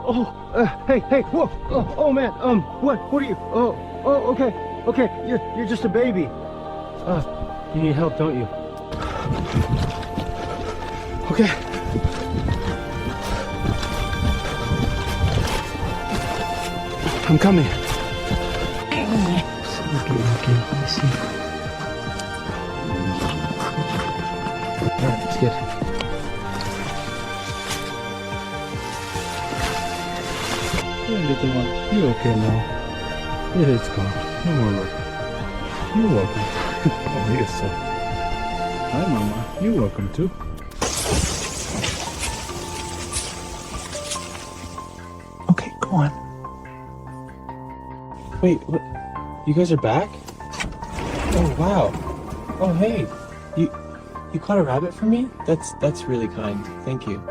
Hey, whoa, oh man, what are you? Okay, you're just a baby. You need help, don't you? Okay. I'm coming. Okay, let's see. Alright, that's good. Yeah, little one, you're okay now. It is gone. No more work. You're welcome. Oh, you're so. Hi, Mama. You're welcome too. Okay, go on. Wait, what? You guys are back? Oh wow. Oh hey. You caught a rabbit for me? That's really kind. Thank you.